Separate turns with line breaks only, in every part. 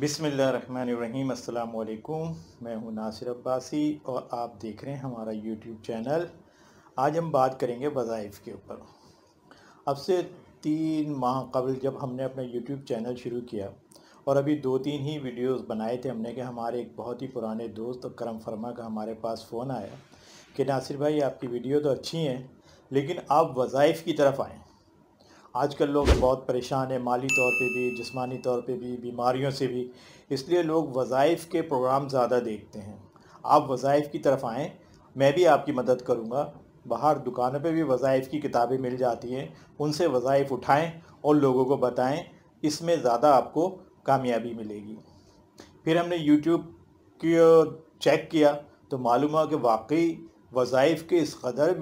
बिस्मिल्लाहिर्रहमानिर्रहीम। अस्सलाम वालेकुम। मैं हूं नासिर अब्बासी और आप देख रहे हैं हमारा यूट्यूब चैनल। आज हम बात करेंगे वज़ाइफ के ऊपर। अब से 3 माह कबल जब हमने अपना यूट्यूब चैनल शुरू किया और अभी 2-3 ही वीडियोस बनाए थे हमने कि हमारे एक बहुत ही पुराने दोस्त करम फरमा का हमारे पास फ़ोन आया कि नासिर भाई, आपकी वीडियो तो अच्छी हैं लेकिन आप वज़ाइफ की तरफ आएँ। आजकल लोग बहुत परेशान हैं, माली तौर पे भी, जिस्मानी तौर पे भी, बीमारियों से भी। इसलिए लोग वज़ाइफ के प्रोग्राम ज़्यादा देखते हैं। आप वज़ाइफ की तरफ आएँ, मैं भी आपकी मदद करूँगा। बाहर दुकानों पे भी वज़ाइफ की किताबें मिल जाती हैं, उनसे वज़ाइफ उठाएँ और लोगों को बताएँ। इसमें ज़्यादा आपको कामयाबी मिलेगी। फिर हमने यूट्यूब की चेक किया तो मालूम हुआ कि वाकई वज़ाइफ के इस कदर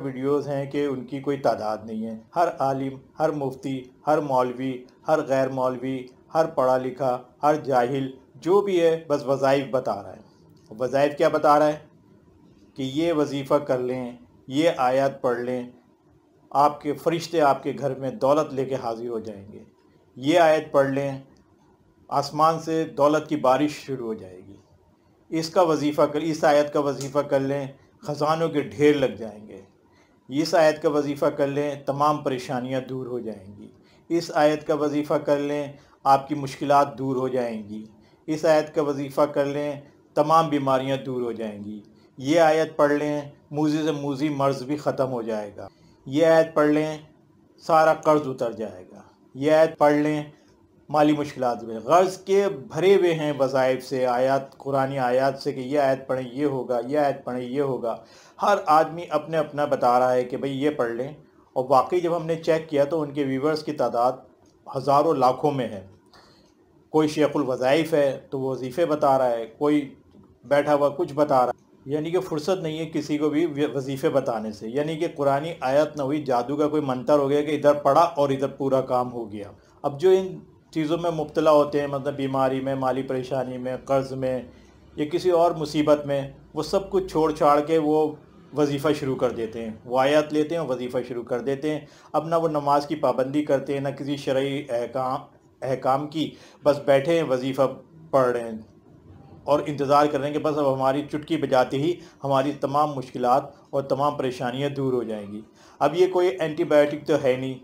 वीडियोज़ हैं कि उनकी कोई तादाद नहीं है। हर आलिम, हर मुफ्ती, हर मौलवी, हर गैर मौलवी, हर पढ़ा लिखा, हर जाहिल, जो भी है बस वज़ाइफ बता रहा है। वज़ाइफ क्या बता रहा है कि ये वजीफ़ा कर लें, ये आयत पढ़ लें, आपके फ़रिश्ते आपके घर में दौलत लेके हाजिर हो जाएंगे। ये आयत पढ़ लें, आसमान से दौलत की बारिश शुरू हो जाएगी। इस आयत का वजीफ़ा कर लें, ख़जानों के ढेर लग जाएंगे। इस आयत का वजीफ़ा कर लें, तमाम परेशानियां दूर हो जाएंगी। इस आयत का वजीफ़ा कर लें, आपकी मुश्किलात दूर हो जाएंगी। इस आयत का वजीफ़ा कर लें, तमाम बीमारियां दूर हो जाएंगी। ये आयत पढ़ लें, मूज़ी से मूज़ी मर्ज़ भी ख़त्म हो जाएगा। ये आयत पढ़ लें, सारा कर्ज़ उतर जाएगा। ये आयत पढ़ लें, माली मुश्किलात में गर्ज़ के भरे हुए हैं वज़ाइफ से, आयत कुरानी आयत से कि ये आयत पढ़ें ये होगा, ये आयत पढ़ें ये होगा। हर आदमी अपने अपना बता रहा है कि भाई ये पढ़ लें। और वाकई जब हमने चेक किया तो उनके व्यूवर्स की तादाद हज़ारों लाखों में है। कोई शेखुल वज़ाइफ है तो वो वजीफ़े बता रहा है, कोई बैठा हुआ कुछ बता रहा है। यानी कि फ़ुर्सत नहीं है किसी को भी वजीफ़े बताने से। यानी कि कुरानी आयत ना हुई, जादू का कोई मंतर हो गया कि इधर पढ़ा और इधर पूरा काम हो गया। अब जो इन चीज़ों में मुब्तला होते हैं, मतलब बीमारी में, माली परेशानी में, कर्ज़ में या किसी और मुसीबत में, वो सब कुछ छोड़ छाड़ के वो वजीफ़ा शुरू कर देते हैं। वो आयत लेते हैं और वजीफ़ा शुरू कर देते हैं। अब ना वो नमाज की पाबंदी करते हैं, ना किसी शरई अहकाम की, बस बैठे हैं वजीफ़ा पढ़ रहे हैं और इंतज़ार कर रहे हैं कि बस अब हमारी चुटकी बजाते ही हमारी तमाम मुश्किलात और तमाम परेशानियां दूर हो जाएंगी। अब ये कोई एंटीबायोटिक तो है नहीं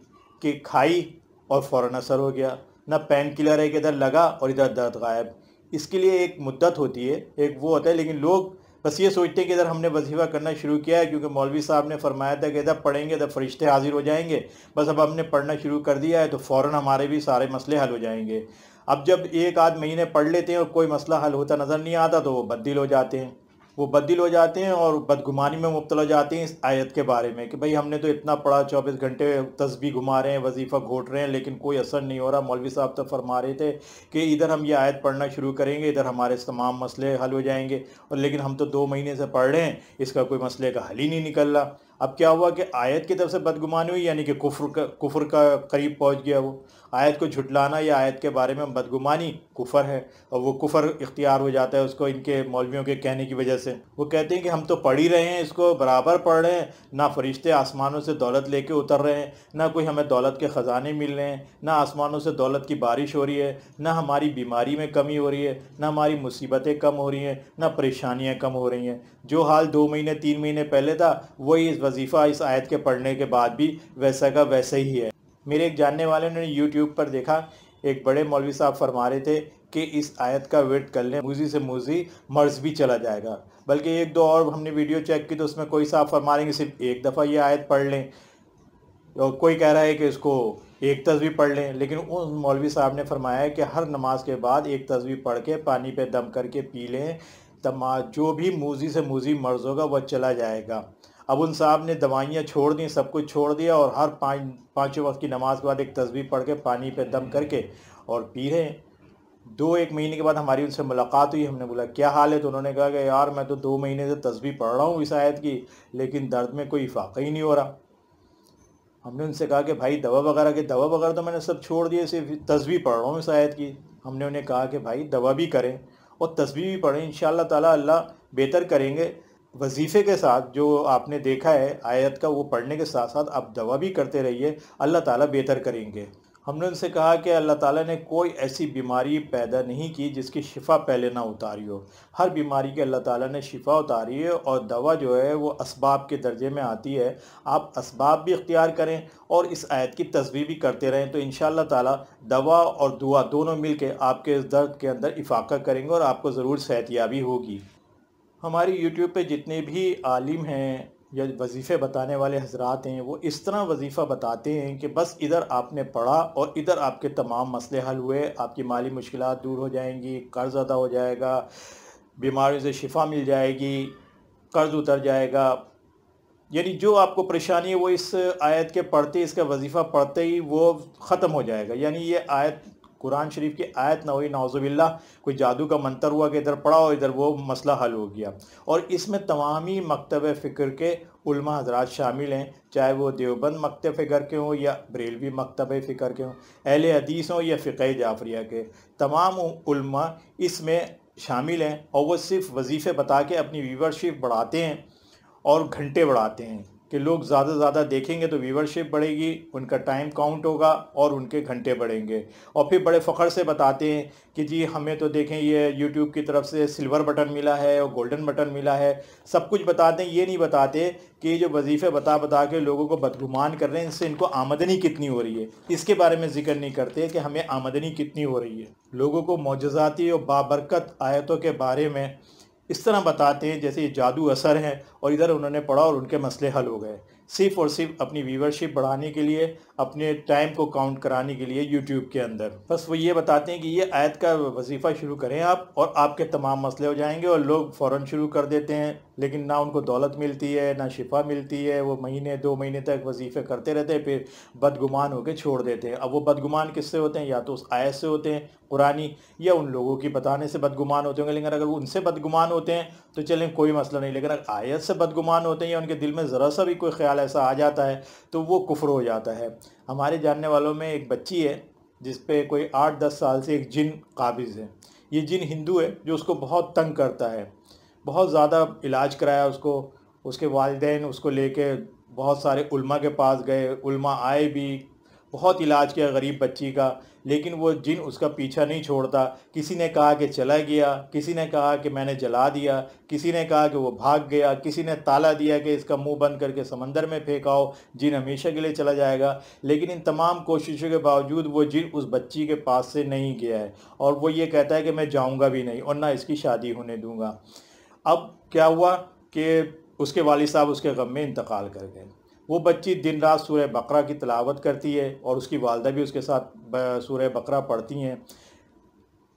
कि खाई और फ़ौरन असर हो गया, ना पेन किलर है कि इधर लगा और इधर दर्द गायब। इसके लिए एक मुद्दत होती है, एक वो होता है। लेकिन लोग बस ये सोचते हैं कि इधर हमने वजीफ़ा करना शुरू किया है क्योंकि मौलवी साहब ने फरमाया था कि इधर पढ़ेंगे तो फ़रिश्ते हाजिर हो जाएंगे, बस अब हमने पढ़ना शुरू कर दिया है तो फ़ौरन हमारे भी सारे मसले हल हो जाएंगे। अब जब एक आध महीने पढ़ लेते हैं और कोई मसला हल होता नज़र नहीं आता तो वो बददिल हो जाते हैं। और बदगुमानी में मुब्तला हो जाते हैं इस आयत के बारे में कि भाई हमने तो इतना पढ़ा, 24 घंटे तस्बीह घुमा रहे हैं, वजीफ़ा घोट रहे हैं, लेकिन कोई असर नहीं हो रहा। मौलवी साहब तो फरमा रहे थे कि इधर हम ये आयत पढ़ना शुरू करेंगे, इधर हमारे तमाम मसले हल हो जाएंगे, और लेकिन हम तो 2 महीने से पढ़ रहे हैं, इसका कोई मसले का हल ही नहीं निकल रहा। अब क्या हुआ कि आयत की तरफ से बदगुमानी हुई, यानी कि कुफ्र का करीब पहुंच गया। वो आयत को झुटलाना या आयत के बारे में बदगुमानी कुफ़र है, और वो कुफ़र इख्तियार हो जाता है उसको इनके मौलवियों के कहने की वजह से। वो कहते हैं कि हम तो पढ़ ही रहे हैं, इसको बराबर पढ़ रहे हैं, ना फरिश्ते आसमानों से दौलत लेके उतर रहे हैं, ना कोई हमें दौलत के ख़जाने मिल रहे हैं, ना आसमानों से दौलत की बारिश हो रही है, ना हमारी बीमारी में कमी हो रही है, ना हमारी मुसीबतें कम हो रही हैं, ना परेशानियाँ कम हो रही हैं। जो हाल 2 महीने 3 महीने पहले था वही इस वजीफ़ा इस आयत के पढ़ने के बाद भी वैसा का वैसे ही है। मेरे एक जानने वाले ने यूट्यूब पर देखा, एक बड़े मौलवी साहब फरमा रहे थे कि इस आयत का विर्द कर लें, मूजी से मूजी मर्ज़ भी चला जाएगा। बल्कि एक दो और हमने वीडियो चेक की तो उसमें कोई साहब फरमा रहे हैं कि सिर्फ एक दफ़ा ये आयत पढ़ लें, और कोई कह रहा है कि इसको एक तस्वीर पढ़ लें। लेकिन उन मौलवी साहब ने फरमाया है कि हर नमाज के बाद एक तस्वीर पढ़ के पानी पे दम करके पी लें, जो भी मूजी से मूजी मर्ज़ होगा वह चला जाएगा। अब उन साहब ने दवाइयाँ छोड़ दी, सब कुछ छोड़ दिया, और हर पाँचों वक्त की नमाज के बाद एक तस्वीर पढ़ के पानी पे दम करके और पी रहे हैं। 2-1 महीने के बाद हमारी उनसे मुलाकात हुई। हमने बोला क्या हाल है, तो उन्होंने कहा कि यार मैं तो 2 महीने से तस्वीर पढ़ रहा हूँ इस आयत की, लेकिन दर्द में कोई इफाक़ा ही नहीं हो रहा। हमने उनसे कहा कि भाई दवा वगैरह तो मैंने सब छोड़ दिए, सिर्फ तस्वीर पढ़ रहा हूँ इस आयत की। हमने उन्हें कहा कि भाई दवा भी करें और तस्वीर भी पढ़ें, इंशाअल्लाह ताला अल्लाह बेहतर करेंगे। वजीफ़े के साथ जो आपने देखा है आयत का, वो पढ़ने के साथ साथ आप दवा भी करते रहिए, अल्लाह ताला बेहतर करेंगे। हमने उनसे कहा कि अल्लाह ताला ने कोई ऐसी बीमारी पैदा नहीं की जिसकी शिफा पहले ना उतारी हो। हर बीमारी की अल्लाह ताला ने शिफा उतारी है और दवा जो है वो असबाब के दर्जे में आती है। आप असबाब भी इख्तियार करें और इस आयत की तस्बीह भी करते रहें, तो इंशाअल्लाह ताला दवा और दुआ दोनों मिल के आपके इस दर्द के अंदर इफाका करेंगे और आपको ज़रूर सेहतयाबी होगी। हमारी यूट्यूब पे जितने भी आलिम हैं या वजीफ़े बताने वाले हजरात हैं, वो इस तरह वजीफ़ा बताते हैं कि बस इधर आपने पढ़ा और इधर आपके तमाम मसले हल हुए, आपकी माली मुश्किलात दूर हो जाएंगी, कर्ज़ अदा हो जाएगा, बीमारियों से शिफा मिल जाएगी, कर्ज़ उतर जाएगा। यानी जो आपको परेशानी है वो इस आयत के पढ़ते, इसका वजीफ़ा पढ़ते ही वो ख़त्म हो जाएगा। यानी ये आयत कुरान शरीफ की आयत ना हुई, नाउज़ुबिल्लाह कोई जादू का मंत्र हुआ कि इधर पढ़ा और इधर वो मसला हल हो गया। और इसमें तमामी मकतब फ़िक्र के उलमा हज़रात शामिल हैं, चाहे वो देवबंद मकतब फ़िक्र के हों या बरेलवी मकतब फ़िक्र के हों, अहले हदीस हों या फ़िक़्ह जाफ़रिया के, तमाम उलमा इसमें शामिल हैं। और वो सिर्फ़ वजीफ़े बता के अपनी व्यूवरशिप बढ़ाते हैं और घंटे बढ़ाते हैं कि लोग ज़्यादा से ज़्यादा देखेंगे तो व्यूवरशिप बढ़ेगी, उनका टाइम काउंट होगा और उनके घंटे बढ़ेंगे। और फिर बड़े फ़ख्र से बताते हैं कि जी हमें तो देखें ये यूट्यूब की तरफ से सिल्वर बटन मिला है और गोल्डन बटन मिला है, सब कुछ बताते हैं। ये नहीं बताते कि जो वजीफ़े बता बता के लोगों को बदगुमान कर रहे हैं, इससे इनको आमदनी कितनी हो रही है, इसके बारे में ज़िक्र नहीं करते कि हमें आमदनी कितनी हो रही है। लोगों को मौजज़ाती और बाबरकत आयतों के बारे में इस तरह बताते हैं जैसे ये जादू असर है और इधर उन्होंने पढ़ा और उनके मसले हल हो गए, सिर्फ़ और सिर्फ अपनी व्यूवरशिप बढ़ाने के लिए, अपने टाइम को काउंट कराने के लिए यूट्यूब के अंदर। बस वो ये बताते हैं कि ये आयत का वजीफ़ा शुरू करें आप और आपके तमाम मसले हो जाएंगे। और लोग फ़ौरन शुरू कर देते हैं, लेकिन ना उनको दौलत मिलती है ना शिफा मिलती है। वो महीने 2 महीने तक वजीफ़े करते रहते हैं, फिर बदगुमान होकर छोड़ देते हैं। अब वो बदगुमान किससे होते हैं? या तो उस आयत से होते हैं कुरानी, या उन लोगों की बताने से बदगुमान होते होंगे। लेकिन अगर उनसे बदगुमान होते हैं तो चलें कोई मसला नहीं, लेकिन अगर आयत से बदगुमान होते हैं या उनके दिल में ज़रा सा भी कोई ख्याल ऐसा आ जाता है तो वो कुफ्र हो जाता है। हमारे जानने वालों में एक बच्ची है जिस पे कोई 8-10 साल से एक जिन काबिज़ है। ये जिन हिंदू है जो उसको बहुत तंग करता है, बहुत ज़्यादा इलाज कराया उसको, उसके वालिदैन उसको लेके बहुत सारे उल्मा के पास गए, उल्मा आए भी, बहुत इलाज किया गरीब बच्ची का, लेकिन वो जिन उसका पीछा नहीं छोड़ता। किसी ने कहा कि चला गया, किसी ने कहा कि मैंने जला दिया, किसी ने कहा कि वो भाग गया, किसी ने ताला दिया कि इसका मुंह बंद करके समंदर में फेंकाओ, जिन हमेशा के लिए चला जाएगा। लेकिन इन तमाम कोशिशों के बावजूद वो जिन उस बच्ची के पास से नहीं गया है और वो ये कहता है कि मैं जाऊँगा भी नहीं और ना इसकी शादी होने दूँगा। अब क्या हुआ कि उसके वालिद साहब उसके गम में इंतकाल कर गए। वो बच्ची दिन रात सूरह बकरा की तिलावत करती है और उसकी वालदा भी उसके साथ सूरह बकरा पढ़ती हैं,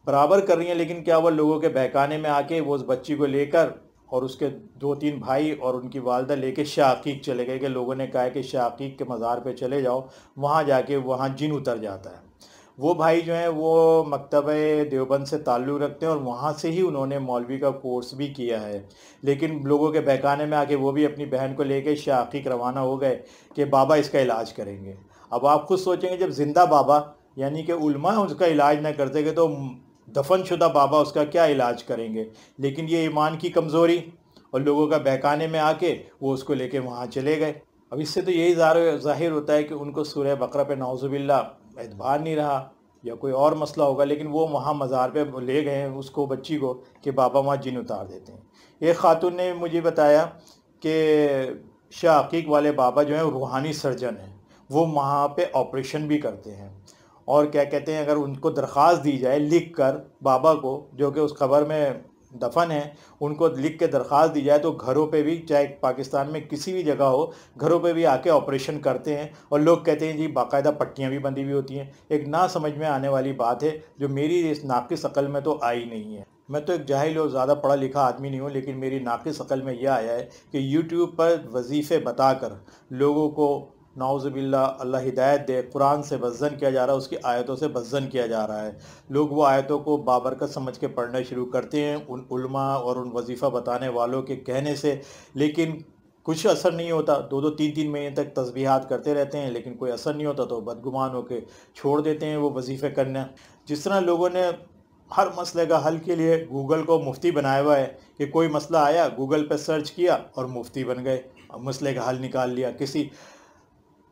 बराबर कर रही हैं। लेकिन क्या हुआ, लोगों के बहकाने में आके वो उस बच्ची को लेकर और उसके 2-3 भाई और उनकी वालदा लेके शाह अकीक चले गए कि लोगों ने कहा है कि शाह अकीक के मज़ार पे चले जाओ, वहाँ जाके वहाँ जिन उतर जाता है। वो भाई जो हैं वो मकतब देवबंद से ताल्लुक़ रखते हैं और वहाँ से ही उन्होंने मौलवी का कोर्स भी किया है। लेकिन लोगों के बहकाने में आके वो भी अपनी बहन को लेके शाह अकीक रवाना हो गए कि बाबा इसका इलाज करेंगे। अब आप खुद सोचेंगे, जब ज़िंदा बाबा यानी कि उल्मा उसका इलाज ना कर सके तो दफनशुदा बाबा उसका क्या इलाज करेंगे। लेकिन ये ईमान की कमज़ोरी और लोगों का बहकाने में आके वो उसको लेके वहाँ चले गए। अब इससे तो यही ज़ाहिर होता है कि उनको सूरह बकरा पे नाउज़ुबिल्लाह एतबार नहीं रहा या कोई और मसला होगा, लेकिन वो वहाँ मज़ार पे ले गए हैं उसको, बच्ची को, कि बाबा वहाँ जिन उतार देते हैं। एक खातून ने मुझे बताया कि शाह अकीक वाले बाबा जो हैं रूहानी सर्जन हैं, वो वहाँ पे ऑपरेशन भी करते हैं। और क्या कहते हैं, अगर उनको दरख्वास्त दी जाए लिख कर बाबा को, जो कि उस खबर में दफन है, उनको लिख के दरख्वास्त दी जाए तो घरों पे भी, चाहे पाकिस्तान में किसी भी जगह हो, घरों पे भी आके ऑपरेशन करते हैं। और लोग कहते हैं जी बाकायदा पट्टियाँ भी बंधी हुई होती हैं। एक ना समझ में आने वाली बात है जो मेरी इस नाक़िस अक़ल में तो आई नहीं है। मैं तो एक जाहिल और ज़्यादा पढ़ा लिखा आदमी नहीं हूँ, लेकिन मेरी नाक़िस अक़ल में यह आया है कि यूट्यूब पर वजीफ़े बताकर लोगों को नाउज़ुबिल्लाह अल्लाह हिदायत दे, कुरान से बज़्ज़न किया जा रहा है, उसकी आयतों से बज़्ज़न किया जा रहा है। लोग वो आयतों को बाबरकत समझ के पढ़ना शुरू करते हैं उन उलमा और उन वजीफ़ा बताने वालों के कहने से, लेकिन कुछ असर नहीं होता। 2-2 3-3 महीने तक तस्बीहात करते रहते हैं, लेकिन कोई असर नहीं होता तो बदगुमान होकर छोड़ देते हैं वो वजीफ़े करना। जिस तरह लोगों ने हर मसले का हल के लिए गूगल को मुफ्ती बनाया हुआ है कि कोई मसला आया गूगल पर सर्च किया और मुफ्ती बन गए, मसले का हल निकाल लिया। किसी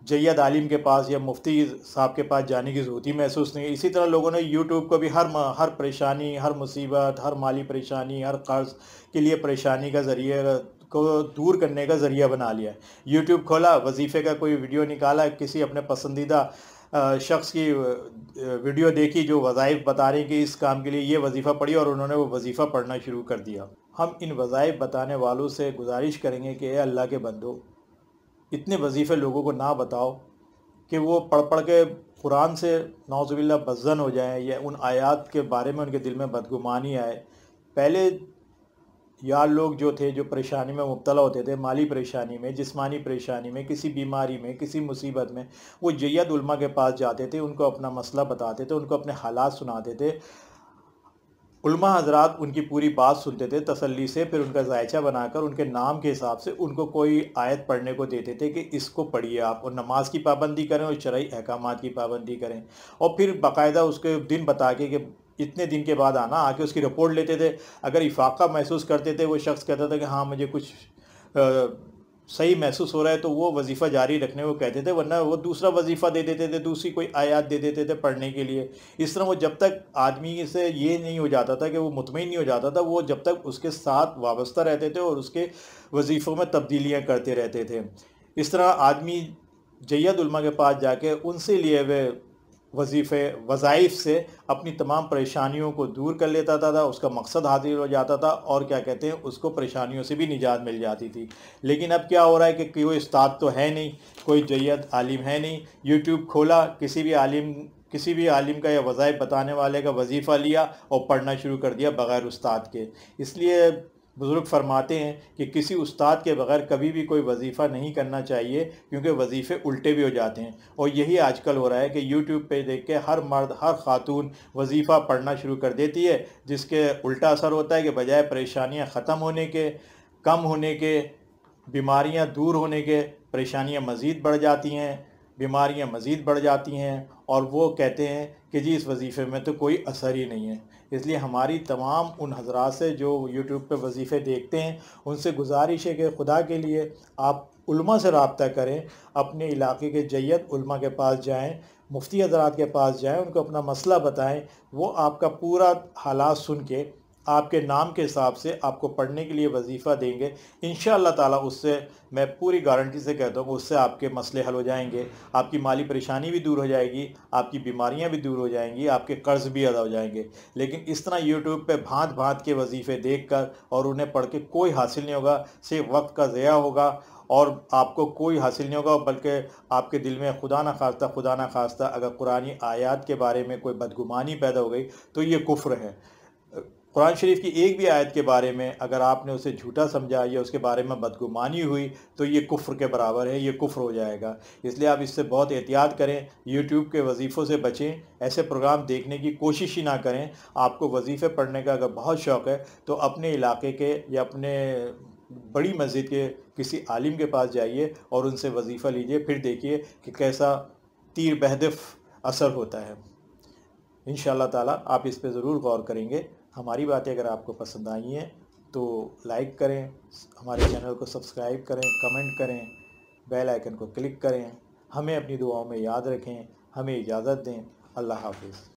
जैयद आलिम के पास या मुफ्ती साहब के पास जाने की ज़रूरत ही महसूस नहीं है। इसी तरह लोगों ने यूट्यूब को भी हर परेशानी, हर मुसीबत, हर माली परेशानी, हर कर्ज़ के लिए परेशानी का ज़रिए को दूर करने का ज़रिया बना लिया है। यूट्यूब खोला, वजीफ़े का कोई वीडियो निकाला, किसी अपने पसंदीदा शख्स की वीडियो देखी जो वज़ाइफ बता रही कि इस काम के लिए ये वजीफ़ा पढ़ी, और उन्होंने वो वजीफ़ा पढ़ना शुरू कर दिया। हम इन वज़ाइफ बताने वालों से गुजारिश करेंगे कि ए अल्लाह के बंदो, इतने वजीफ़े लोगों को ना बताओ कि वो पढ़ पढ़ के कुरान से नाउज़ुबिल्लाह बज़्ज़न हो जाएं, या उन आयात के बारे में उनके दिल में बदगुमानी आए। पहले यार लोग जो थे, जो परेशानी में मुब्तला होते थे, माली परेशानी में, जिस्मानी परेशानी में, किसी बीमारी में, किसी मुसीबत में, वो जैयद उलमा के पास जाते थे, उनको अपना मसला बताते थे, उनको अपने हालात सुनाते थे। उलमा हजरात उनकी पूरी बात सुनते थे तसल्ली से, फिर उनका जायचा बनाकर उनके नाम के हिसाब से उनको कोई आयत पढ़ने को देते थे कि इसको पढ़िए आप, और नमाज की पाबंदी करें और शरई अहकामात की पाबंदी करें, और फिर बाकायदा उसके दिन बता के कि इतने दिन के बाद आना, आके उसकी रिपोर्ट लेते थे। अगर इफाका महसूस करते थे, वो शख्स कहता था कि हाँ मुझे कुछ सही महसूस हो रहा है, तो वो वजीफ़ा जारी रखने को कहते थे, वरना वो दूसरा वजीफ़ा दे देते थे, दूसरी कोई आयत दे देते थे पढ़ने के लिए। इस तरह वो जब तक आदमी से ये नहीं हो जाता था कि वो मुतमईन नहीं हो जाता था, वो जब तक उसके साथ वाबस्ता रहते थे और उसके वजीफ़ों में तब्दीलियाँ करते रहते थे। इस तरह आदमी जैयद उलमा के पास जाके उनसे लिए हुए वजीफ़े वज़ाइफ से अपनी तमाम परेशानियों को दूर कर लेता था, उसका मकसद हासिल हो जाता था, और क्या कहते हैं, उसको परेशानियों से भी निजात मिल जाती थी। लेकिन अब क्या हो रहा है कि कोई उस्ताद तो है नहीं, कोई जैयद आलिम है नहीं। यूट्यूब खोला, किसी भी आलिम का या वज़ाइफ बताने वाले का वजीफ़ा लिया और पढ़ना शुरू कर दिया बग़ैर उस्ताद के। इसलिए बुज़ुर्ग फरमाते हैं कि किसी उस्ताद के बग़ैर कभी भी कोई वजीफ़ा नहीं करना चाहिए, क्योंकि वजीफ़े उल्टे भी हो जाते हैं। और यही आजकल हो रहा है कि यूट्यूब पे देख के हर मर्द, हर ख़ातून वजीफ़ा पढ़ना शुरू कर देती है, जिसके उल्टा असर होता है कि बजाय परेशानियाँ ख़त्म होने के, कम होने के, बीमारियाँ दूर होने के, परेशानियाँ मज़ीद बढ़ जाती हैं, बीमारियाँ मज़ीद बढ़ जाती हैं, और वो कहते हैं कि जी इस वजीफ़े में तो कोई असर ही नहीं है। इसलिए हमारी तमाम उन हज़रात से जो यूट्यूब पे वजीफ़े देखते हैं, उनसे गुजारिश है कि खुदा के लिए आप उलमा से रब्ता करें, अपने इलाके के जैयद उलमा के पास जाएं, मुफ्ती हज़रात के पास जाएं, उनको अपना मसला बताएं। वो आपका पूरा हालात सुन के आपके नाम के हिसाब से आपको पढ़ने के लिए वजीफ़ा देंगे। इंशाअल्लाह ताला उससे, मैं पूरी गारंटी से कहता हूँ, उससे आपके मसले हल हो जाएंगे, आपकी माली परेशानी भी दूर हो जाएगी, आपकी बीमारियां भी दूर हो जाएंगी, आपके कर्ज़ भी अदा हो जाएंगे। लेकिन इस तरह यूट्यूब पे भांत भांत के वजीफ़े देख कर और उन्हें पढ़ के कोई हासिल नहीं होगा, सिर्फ वक्त का ज़िया होगा, और आपको कोई हासिल नहीं होगा। बल्कि आपके दिल में खुदा ना खास्ता अगर कुरानी आयत के बारे में कोई बदगुमानी पैदा हो गई, तो ये कुफ्र है। कुरान शरीफ की एक भी आयत के बारे में अगर आपने उसे झूठा समझा या उसके बारे में बदगुमानी हुई, तो ये कुफ्र के बराबर है, ये कुफ्र हो जाएगा। इसलिए आप इससे बहुत एहतियात करें, यूट्यूब के वजीफ़ों से बचें, ऐसे प्रोग्राम देखने की कोशिश ही ना करें। आपको वजीफ़े पढ़ने का अगर बहुत शौक़ है, तो अपने इलाके के या अपने बड़ी मस्जिद के किसी आलिम के पास जाइए और उनसे वजीफ़ा लीजिए, फिर देखिए कि कैसा तीर बहदफ असर होता है। इंशाअल्लाह ताला आप इस पे ज़रूर गौर करेंगे। हमारी बातें अगर आपको पसंद आई हैं तो लाइक करें, हमारे चैनल को सब्सक्राइब करें, कमेंट करें, बेल आइकन को क्लिक करें। हमें अपनी दुआओं में याद रखें। हमें इजाज़त दें। अल्लाह हाफ़िज़।